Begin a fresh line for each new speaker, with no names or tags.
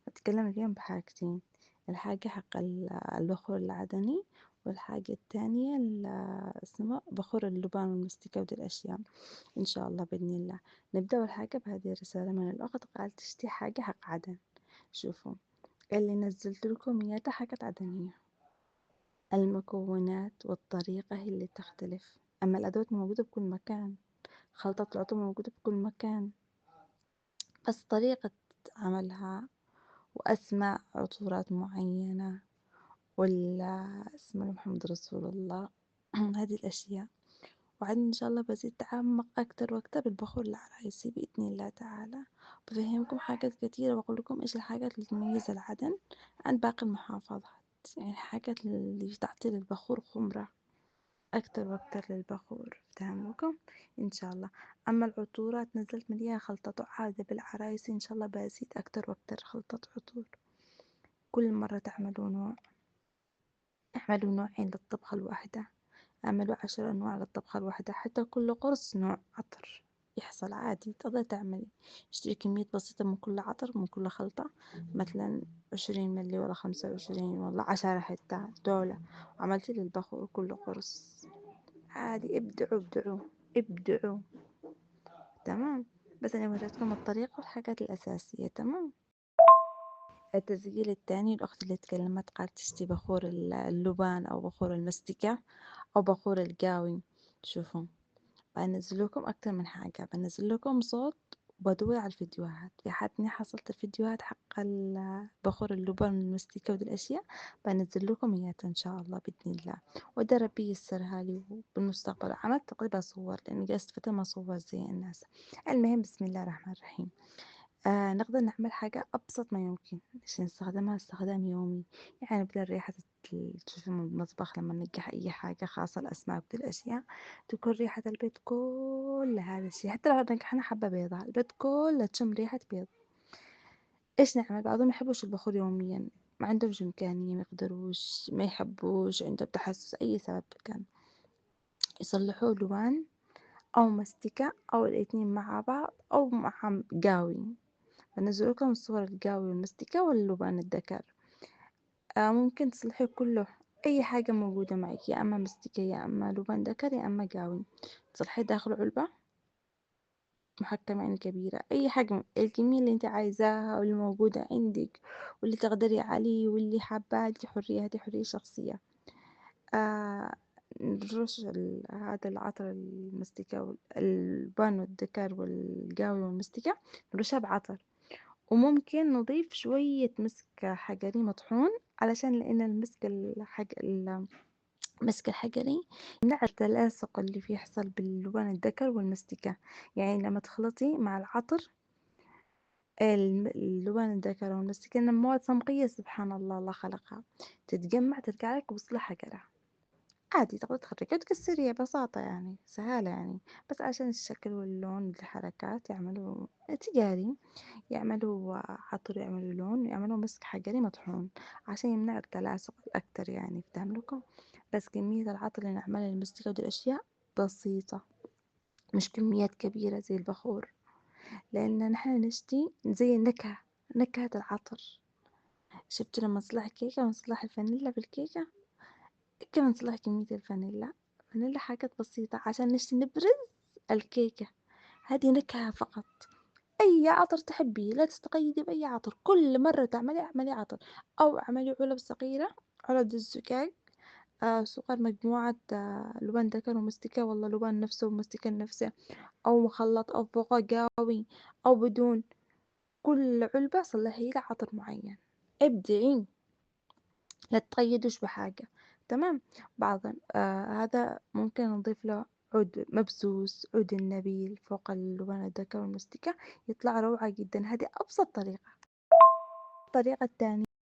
هتكلم اليوم بحاجتين. الحاجة حق البخور العدني، والحاجة التانية اسمه بخور اللبان والمستكة ودي الأشياء. إن شاء الله بإذن الله. نبدأ أول حاجة بهذه الرسالة من الأخت، قالت تشتي حاجة حق عدن. شوفوا اللي نزلت لكم إياها حاجات عدنية، المكونات والطريقة هي اللي تختلف، أما الأدوات موجودة بكل مكان، خلطة العطور موجودة بكل مكان، بس طريقة عملها وأسماء عطورات معينة ولا اسم محمد رسول الله. هذه الأشياء. وبعدين إن شاء الله بزيد أتعمق أكتر وأكتر بالبخور العرايسي بإذن الله تعالى، بفهمكم حاجات كتيرة وأقول لكم إيش الحاجات اللي تميز العدن عن باقي المحافظات، يعني الحاجات اللي تعطي للبخور خمرة أكتر وأكتر للبخور، فهموكم إن شاء الله. أما العطورات نزلت مليها خلطة عادة بالعرايسي، إن شاء الله بزيد أكتر وأكتر خلطة عطور. كل مرة تعملوا نوع، اعملوا نوعين للطبخة الواحدة، اعملوا 10 أنواع للطبخة الواحدة، حتى كل قرص نوع عطر يحصل عادي. تقدر تعملي اشتري كمية بسيطة من كل عطر من كل خلطة، مثلا 20 ملي ولا 25 ولا 10 حتى دولة، وعملتي للبخور كل قرص عادي. ابدعوا ابدعوا ابدعوا. تمام. بس أنا وريتكم الطريقة والحاجات الأساسية. تمام. التسجيل التاني، الأخت اللي تكلمت قالت تشتي بخور اللبان أو بخور المستكة أو بخور القاوي. شوفوا بنزل لكم أكتر من حاجة، بنزل لكم صوت وبدور على الفيديوهات. في حد إني حصلت الفيديوهات حق بخور اللبان والمستكة ودي الأشياء، بنزل لكم إياها إن شاء الله بإذن الله. وده ربي ييسرها لي بالمستقبل. عملت تقريبا صور لأني جلست فترة ما صور زي الناس. المهم بسم الله الرحمن الرحيم. نقدر نعمل حاجة أبسط ما يمكن عشان نستخدمها استخدام يومي. يعني بدل ريحة تشوفي من المطبخ لما ننجح أي حاجة خاصة الأسماك ودي الأشياء، تكون ريحة البيت كل هذا الشيء. حتى لو نجحنا حبة بيضة البيت كله تشم ريحة بيض. إيش نعمل؟ بعضهم يحبوش البخور يوميا، ما عندهمش إمكانية، ما يقدروش، ما يحبوش، عندهم تحسس أي سبب كان، يصلحوه لبان أو مستكة أو الاتنين مع بعض أو مع قاوي. بنزل لكم صور القاوي والمستكة واللبان الذكر. ممكن تصلحي كله، أي حاجة موجودة معك، يا أما مستكة يا أما لبان ذكر يا أما قاوي، تصلحي داخل علبة محكمة يعني كبيرة. أي حاجة الكمية اللي انت عايزاها واللي موجودة عندك واللي تقدري عليه واللي حابة، دي حرية، هذه حرية شخصية. آه نرش هذا العطر المستكة واللبان والذكر والقاوي والمستكة، نرشها بعطر، وممكن نضيف شوية مسك حجري مطحون، علشان لأن المسك الحجري يمنع التلاصق اللي بيحصل باللبان الذكر والمستكة. يعني لما تخلطي مع العطر اللبان الذكر والمستكة، إن مواد صمغية سبحان الله الله خلقها تتجمع ترجع لك وصلة حجرة عادي، تقدر تخرجيها وتكسريها ببساطة، يعني سهالة يعني. بس عشان الشكل واللون والحركات يعملوا تجاري، يعملوا عطر، يعملوا لون، يعملوا مسك حجري مطحون عشان يمنع التلاصق أكتر يعني. فاهم لكم؟ بس كمية العطر اللي نعملها للمستكة ودي الأشياء بسيطة، مش كميات كبيرة زي البخور، لأن نحن نشتي زي النكهة، نكهة العطر. شفتوا لما نصلح كيكة ونصلح الفانيلا بالكيكة، كيف نصلح كمية الفانيلا؟ فانيلا حاجات بسيطة عشان نشتي نبرز الكيكة، هذه نكهة فقط. أي عطر تحبيه، لا تتقيدي بأي عطر، كل مرة تعملي اعملي عطر، أو اعملي علب صغيرة، علب الزجاج، سكر مجموعة لبان ذكر ومستكة، والله لبان نفسه ومستكة نفسه، أو مخلط أو فوقه قاوي أو بدون. كل علبة صلحي لها عطر معين، ابدعي، لا تقيدوش بحاجة. تمام. بعضا هذا ممكن نضيف له عود مبسوس، عود النبيل فوق اللبان الذكر والمستكة، يطلع روعة جدا. هذه أبسط طريقة. الطريقة الثانية